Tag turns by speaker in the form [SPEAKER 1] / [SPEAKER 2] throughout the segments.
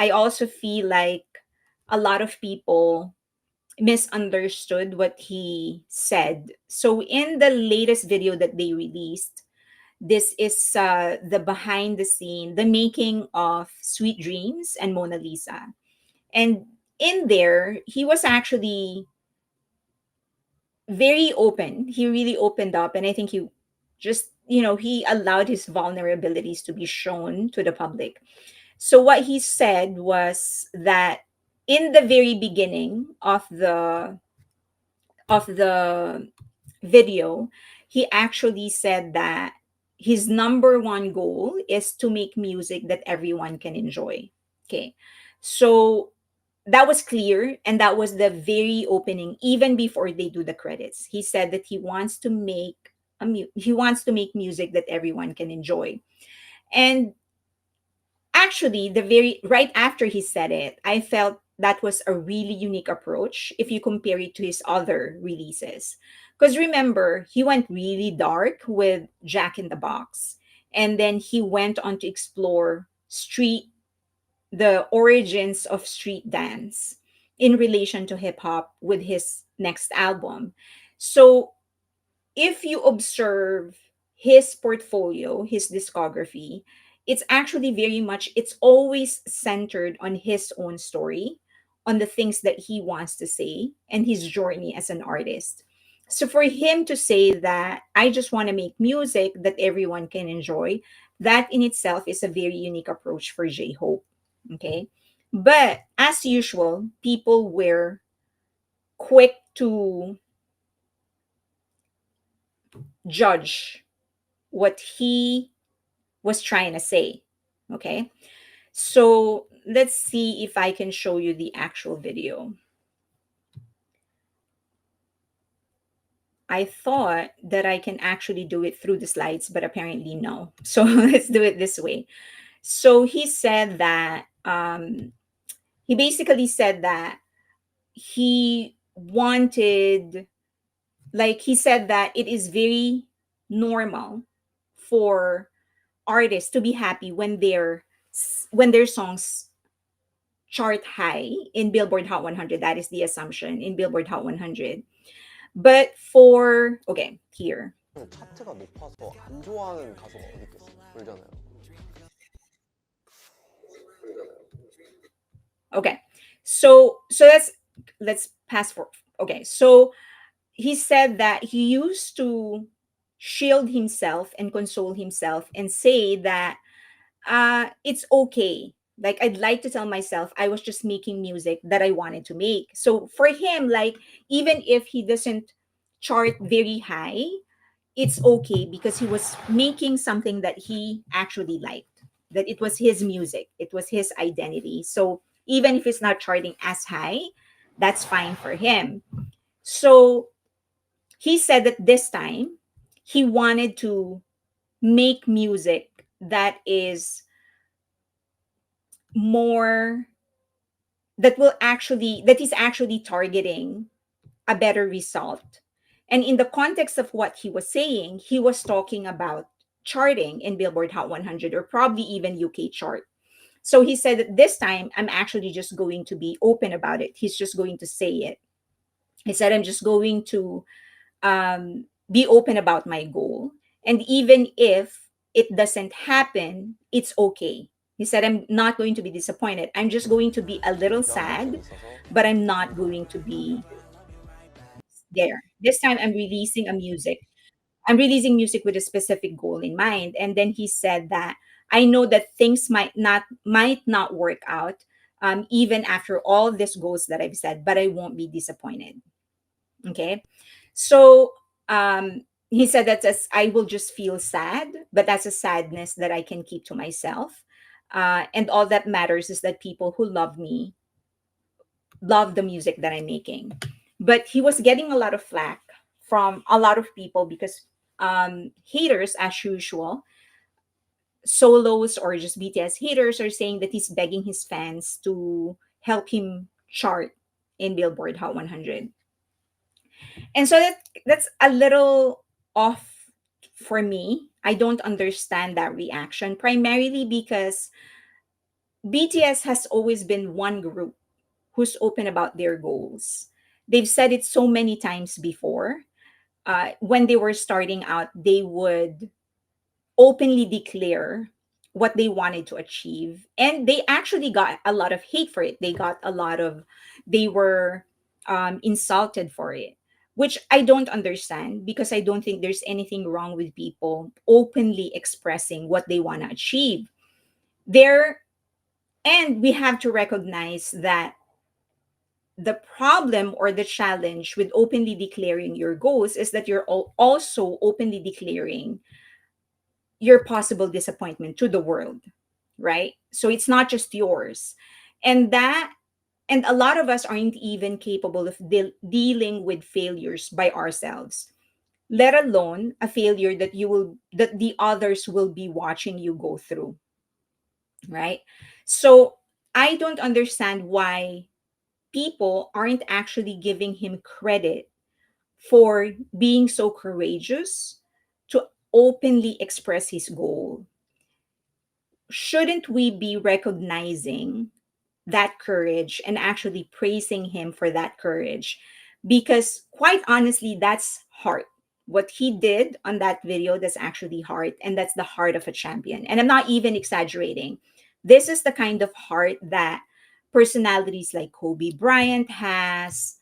[SPEAKER 1] I also feel like a lot of people misunderstood what he said. So in the latest video that they released, this is the behind the scene, the making of Sweet Dreams and Mona Lisa. And in there, he was actually very open. He really opened up. And I think he just, he allowed his vulnerabilities to be shown to the public. So what he said was that in the very beginning of the video, he actually said that his number one goal is to make music that everyone can enjoy. Okay. So that was clear, and that was the very opening even before they do the credits. He said that he wants to make music that everyone can enjoy. And actually, the very right after he said it, I felt that was a really unique approach if you compare it to his other releases. Because remember, he went really dark with Jack in the Box, and then he went on to explore the origins of street dance in relation to hip hop with his next album. So if you observe his portfolio, his discography, it's actually very much, it's always centered on his own story, on the things that he wants to say, and his journey as an artist. So for him to say that, I just want to make music that everyone can enjoy, that in itself is a very unique approach for J Hope. Okay. But as usual, people were quick to judge what he was trying to say. Okay. So let's see if I can show you the actual video. I thought that I can actually do it through the slides, but apparently no. So let's do it this way. So he said that, he basically said that he wanted, like, he said that it is very normal for artists to be happy when their songs chart high in Billboard Hot 100. That is the assumption in Billboard Hot 100. But for, okay, here.
[SPEAKER 2] 차트가 높아서 안 좋아하는 가수가 어디 있겠어? 그러잖아요.
[SPEAKER 1] Okay. So let's pass for. Okay. So he said that he used to shield himself and console himself and say that it's okay. Like, I'd like to tell myself I was just making music that I wanted to make. So for him, like, even if he doesn't chart very high, it's okay because he was making something that he actually liked, that it was his music, it was his identity. So even if it's not charting as high, that's fine for him. So he said that this time he wanted to make music more that is actually targeting a better result. And in the context of what he was saying, he was talking about charting in Billboard Hot 100 or probably even UK chart. So he said that this time I'm actually just going to be open about it. He's just going to say it. He said, I'm just going to be open about my goal. And even if it doesn't happen, it's okay. He said, I'm not going to be disappointed. I'm just going to be a little
[SPEAKER 2] 부담이 좀
[SPEAKER 1] sad,
[SPEAKER 2] 있어서.
[SPEAKER 1] but I'm not going to be there. This time I'm releasing music with a specific goal in mind. And then he said that I know that things might not work out, even after all these goals that I've said, but I won't be disappointed. Okay. So he said that I will just feel sad, but that's a sadness that I can keep to myself. And all that matters is that people who love me love the music that I'm making. But he was getting a lot of flack from a lot of people because haters, as usual, solos or just BTS haters are saying that he's begging his fans to help him chart in Billboard Hot 100. And so that's a little off for me. I don't understand that reaction primarily because BTS has always been one group who's open about their goals. They've said it so many times before. When they were starting out, they would openly declare what they wanted to achieve. And they actually got a lot of hate for it. They were insulted for it, which I don't understand because I don't think there's anything wrong with people openly expressing what they want to achieve. There, and we have to recognize that the problem or the challenge with openly declaring your goals is that you're also openly declaring your possible disappointment to the world, right? So it's not just yours. And that and a lot of us aren't even capable of dealing with failures by ourselves, let alone a failure that the others will be watching you go through, right? So I don't understand why people aren't actually giving him credit for being so courageous to openly express his goal. Shouldn't we be recognizing that courage and actually praising him for that courage? Because quite honestly, that's heart. What he did on that video, that's actually heart, and that's the heart of a champion. And I'm not even exaggerating. This is the kind of heart that personalities like Kobe Bryant has,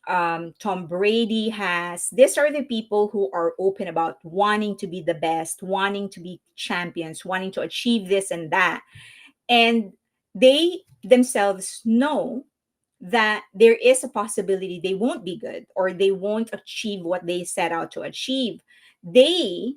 [SPEAKER 1] Tom Brady has. These are the people who are open about wanting to be the best, wanting to be champions, wanting to achieve this and that. And they themselves know that there is a possibility they won't be good or they won't achieve what they set out to achieve. They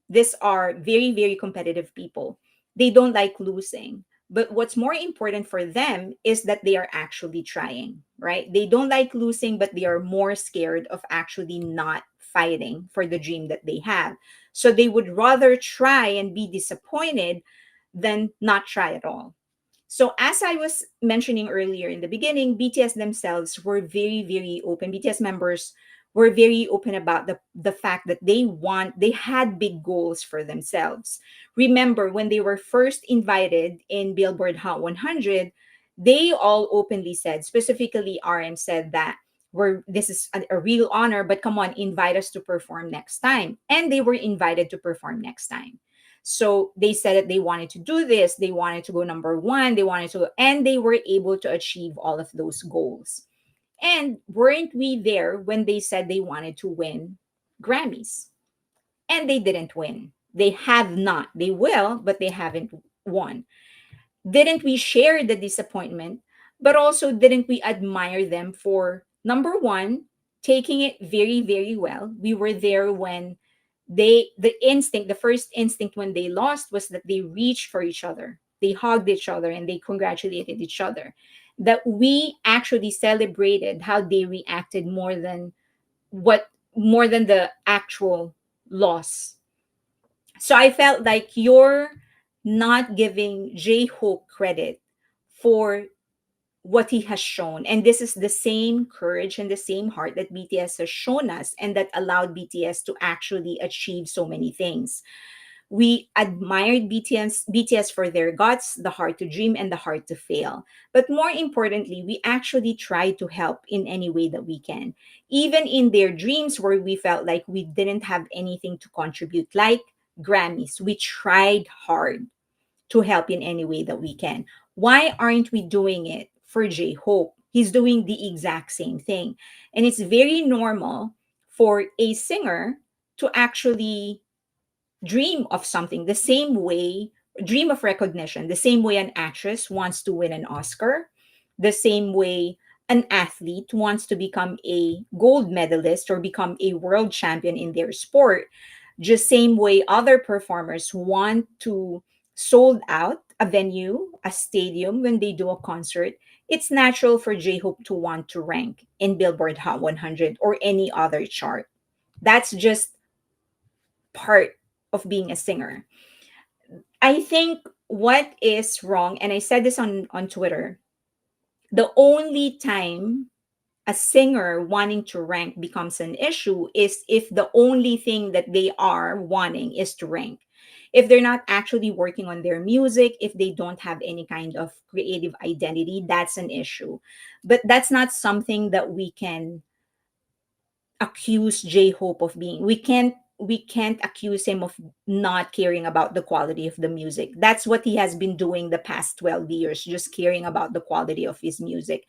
[SPEAKER 1] These are very, very competitive people. They don't like losing. But what's more important for them is that they are actually trying, right? They don't like losing, but they are more scared of actually not fighting for the dream that they have. So they would rather try and be disappointed than not try at all. So, as I was mentioning earlier in the beginning, BTS themselves were very, very open. BTS members were very open about the fact that they had big goals for themselves. Remember, when they were first invited in Billboard Hot 100, they all openly said, specifically RM said that this is a real honor, but come on, invite us to perform next time. And they were invited to perform next time. So they said that they wanted to do this, they wanted to go number one, and they were able to achieve all of those goals. And weren't we there when they said they wanted to win Grammys? And they didn't win. They have not. They will, but they haven't won. Didn't we share the disappointment, but also didn't we admire them for number one, taking it very, very well? We were there when the first instinct when they lost was that they reached for each other. They hugged each other and they congratulated each other. That we actually celebrated how they reacted more than the actual loss. So I felt like you're not giving J Hope credit for what he has shown. And this is the same courage and the same heart that BTS has shown us and that allowed BTS to actually achieve so many things. We admired BTS for their guts, the heart to dream, and the heart to fail. But more importantly, we actually try to help in any way that we can. Even in their dreams where we felt like we didn't have anything to contribute, like Grammys, we tried hard to help in any way that we can. Why aren't we doing it for J Hope? He's doing the exact same thing. And it's very normal for a singer to actually dream of something the same way, dream of recognition, the same way an actress wants to win an Oscar, the same way an athlete wants to become a gold medalist or become a world champion in their sport, just same way other performers want to sold out a venue, a stadium when they do a concert. It's natural for J-Hope to want to rank in Billboard Hot 100 or any other chart. That's just part of being a singer. I think what is wrong, and I said this on Twitter, the only time a singer wanting to rank becomes an issue is if the only thing that they are wanting is to rank. If they're not actually working on their music, if they don't have any kind of creative identity, that's an issue. But that's not something that we can accuse J Hope of being. We can't accuse him of not caring about the quality of the music. That's what he has been doing the past 12 years, just caring about the quality of his music.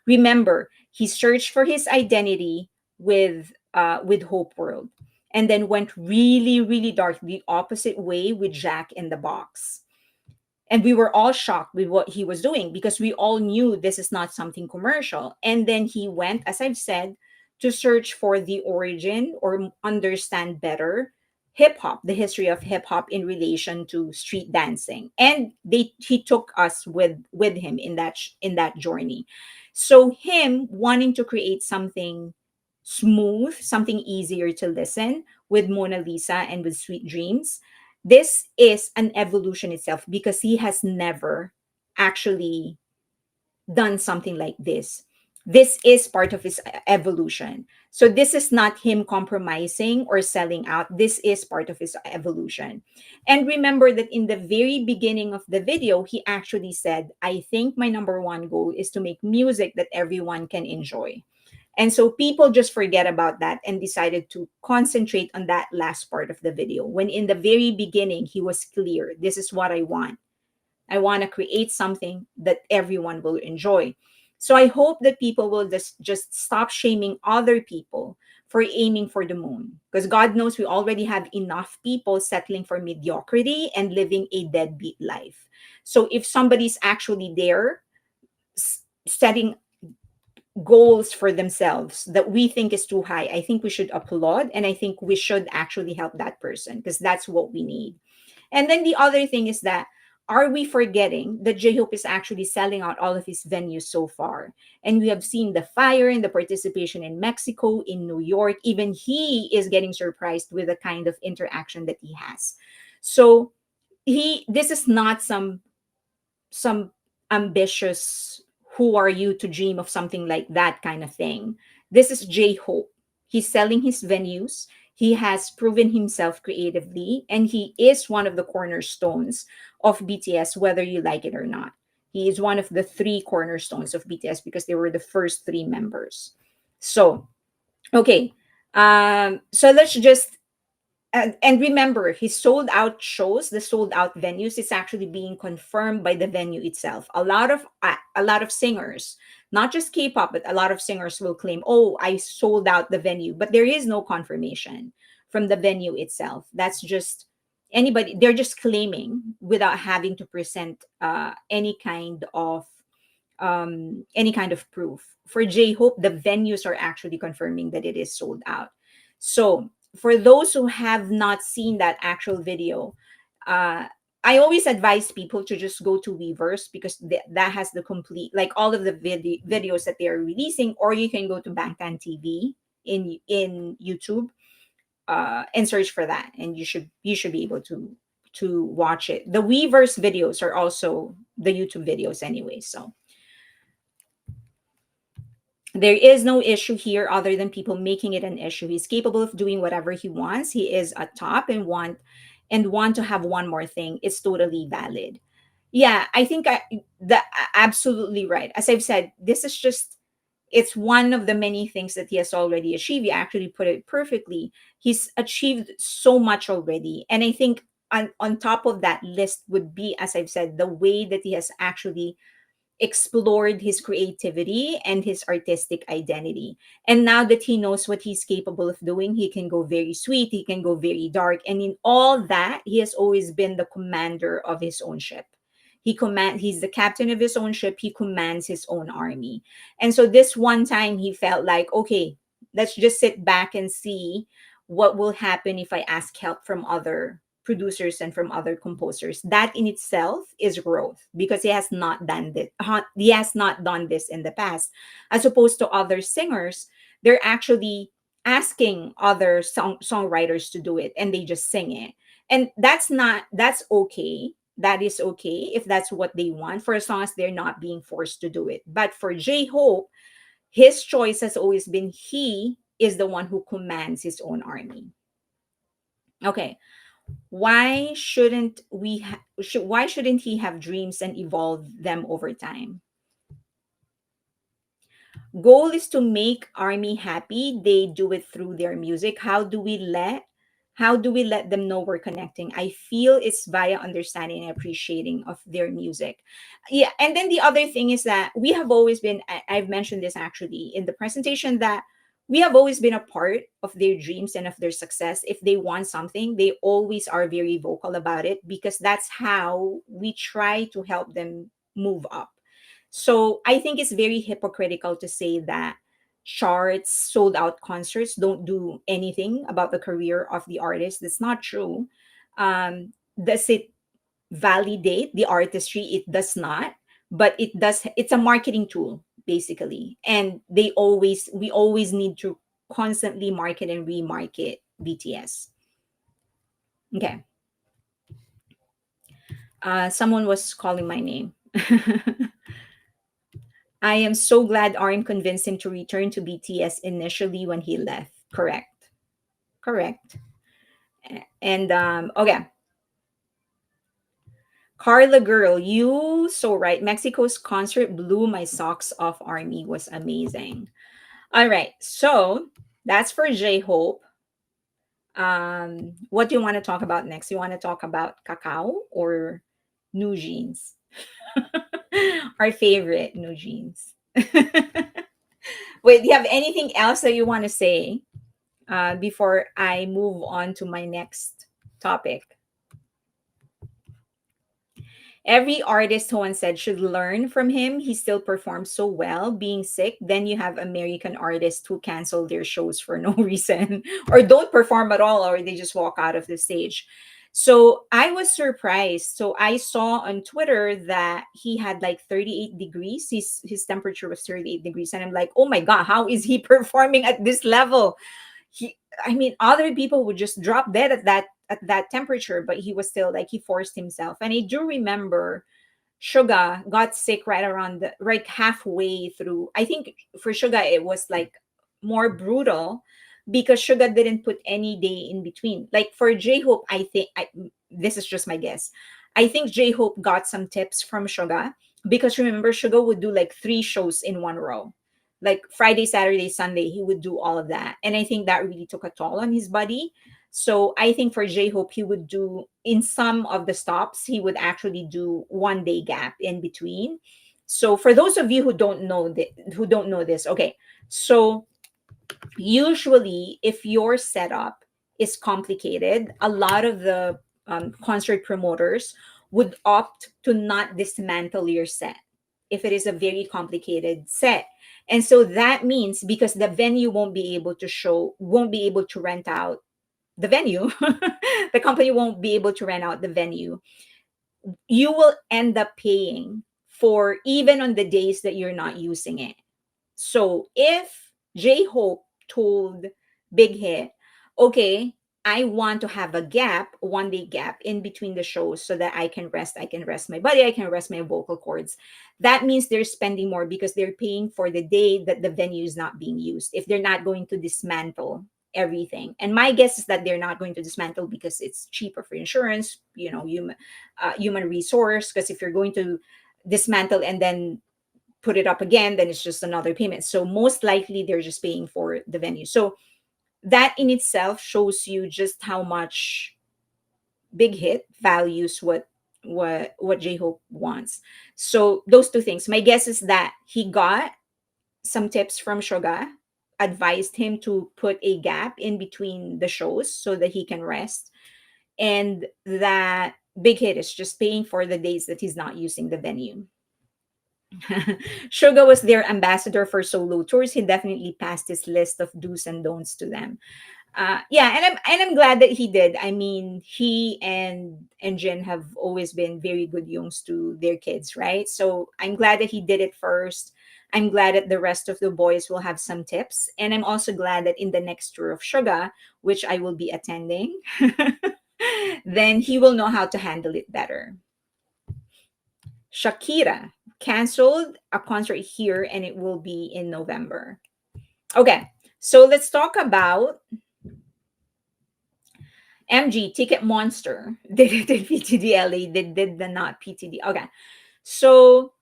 [SPEAKER 1] Remember, he searched for his identity with Hope World, and then went really, really dark, the opposite way with Jack in the Box. And we were all shocked with what he was doing because we all knew this is not something commercial. And then he went, as I've said, to search for the origin or understand better hip hop, the history of hip hop in relation to street dancing. And he took us with him in that journey. So him wanting to create something smooth, something easier to listen with Mona Lisa and with Sweet Dreams, this is an evolution itself because he has never actually done something like this. This is part of his evolution. So this is not him compromising or selling out. This is part of his evolution. And remember that in the very beginning of the video, he actually said, I think my number one goal is to make music that everyone can enjoy. And so people just forget about that and decided to concentrate on that last part of the video. When in the very beginning, he was clear, this is what I want. I want to create something that everyone will enjoy. So I hope that people will just stop shaming other people for aiming for the moon. Because God knows we already have enough people settling for mediocrity and living a deadbeat life. So if somebody's actually there setting goals for themselves that we think is too high, I think we should applaud, and I think we should actually help that person because that's what we need. And then the other thing is that, are we forgetting that J-Hope is actually selling out all of his venues so far? And we have seen the fire and the participation in Mexico, in New York. Even he is getting surprised with the kind of interaction that he has. So this is not some ambitious, who are you to dream of something like that kind of thing. This is J Hope. He's selling his venues. He has proven himself creatively, and he is one of the cornerstones of BTS, whether you like it or not. He is one of the three cornerstones of BTS because they were the first three members. So, okay. So let's just and remember, his sold out shows, the sold out venues, is actually being confirmed by the venue itself. A lot of singers, not just K-pop, but a lot of singers will claim, "Oh, I sold out the venue," but there is no confirmation from the venue itself. That's just anybody. They're just claiming without having to present any kind of proof. For J Hope, the venues are actually confirming that it is sold out. So for those who have not seen that actual video, uh, I always advise people to just go to Weverse because that has the complete, like all of the videos that they are releasing, or you can go to Bangtan TV in YouTube and search for that, and you should be able to watch it. The Weverse videos are also the YouTube videos anyway, so there is no issue here other than people making it an issue. He's capable of doing whatever he wants. He is at top and want to have one more thing. It's totally valid. Yeah, I think that absolutely right. As I've said, this is just, it's one of the many things that he has already achieved. You actually put it perfectly. He's achieved so much already. And I think on top of that list would be, as I've said, the way that he has actually explored his creativity and his artistic identity. And now that he knows what he's capable of doing, he can go very sweet, he can go very dark. And in all that, he has always been the commander of his own ship. He's the captain of his own ship, he commands his own army. And so this one time he felt like, okay, let's just sit back and see what will happen if I ask help from other producers and from other composers. That in itself is growth because he has not done this in the past. As opposed to other singers, they're actually asking other songwriters to do it and they just sing it. And that's okay. That is okay if that's what they want, for as long as they're not being forced to do it. But for J Hope, his choice has always been he is the one who commands his own army. Okay. why shouldn't he have dreams and evolve them over time? Goal is to make army happy. They do it through their music. How do we let them know we're connecting? I feel it's via understanding and appreciating of their music. Yeah, and then the other thing is that we have always been, I've mentioned this actually in the presentation, that we have always been a part of their dreams and of their success. If they want something, they always are very vocal about it, because that's how we try to help them move up. So I think it's very hypocritical to say that charts, sold out concerts don't do anything about the career of the artist. That's not true. Does it validate the artistry? It does not, but it does. It's a marketing tool basically, and we always need to constantly market and remarket BTS. Okay, someone was calling my name. I am so glad RM convinced him to return to BTS initially when he left. Correct. Correct. And okay. Carla girl, you so right. Mexico's concert blew my socks off. Army was amazing. All right. So that's for J Hope. What do you want to talk about next? You want to talk about cacao or new jeans? Our favorite new jeans. Wait, do you have anything else that you want to say before I move on to my next topic? Every artist, Juan said, should learn from him. He still performs so well being sick. Then you have American artists who cancel their shows for no reason or don't perform at all, or they just walk out of the stage. So I was surprised. So I saw on Twitter that he had like 38 degrees. His temperature was 38 degrees. And I'm like, oh my God, how is he performing at this level? I mean, other people would just drop dead at that temperature, but he was still like, he forced himself. And I do remember Suga got sick right around the right halfway through. I think for Suga it was like more brutal because Suga didn't put any day in between. Like for J Hope, this is just my guess. I think J Hope got some tips from Suga, because remember Suga would do like 3 shows in one row. Like Friday, Saturday, Sunday, he would do all of that. And I think that really took a toll on his body. So I think for J Hope, he would do in some of the stops, he would actually do 1 day gap in between. So for those of you who don't know this, okay. So usually, if your setup is complicated, a lot of the concert promoters would opt to not dismantle your set if it is a very complicated set. And so that means, because the venue won't be able to rent out the venue, the company won't be able to rent out the venue, you will end up paying for even on the days that you're not using it. So if J Hope told Big Hit, okay, I want to have a gap, 1 day gap in between the shows so that I can rest my body, I can rest my vocal cords. That means they're spending more because they're paying for the day that the venue is not being used. If they're not going to dismantle everything, and my guess is that they're not going to dismantle because it's cheaper for insurance, human resource. Because if you're going to dismantle and then put it up again, then it's just another payment. So most likely they're just paying for the venue. So that in itself shows you just how much Big Hit values what J Hope wants. So those two things. My guess is that he got some tips from Shoga, advised him to put a gap in between the shows so that he can rest, and that Big Hit is just paying for the days that he's not using the venue. Suga was their ambassador for solo tours. He definitely passed his list of do's and don'ts to them. Yeah, and I'm glad that he did. I mean, he and Jin have always been very good yongs to their kids, right? So I'm glad that he did it first. I'm glad that the rest of the boys will have some tips, and I'm also glad that in the next tour of Suga, which I will be attending, then he will know how to handle it better. Shakira canceled a concert here, and it will be in November. Okay, so let's talk about MG, Ticket Monster. Did it in PTDLA, did the not PTD. Okay. So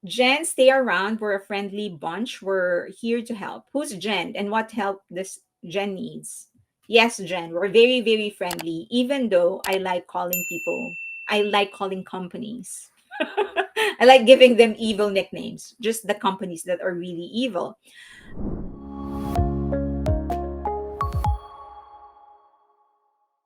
[SPEAKER 1] Jen, stay around. We're a friendly bunch. We're here to help. Who's Jen and what help this Jen needs? Yes, Jen, we're very, very friendly, even though I like calling companies. I like giving them evil nicknames, just the companies that are really evil.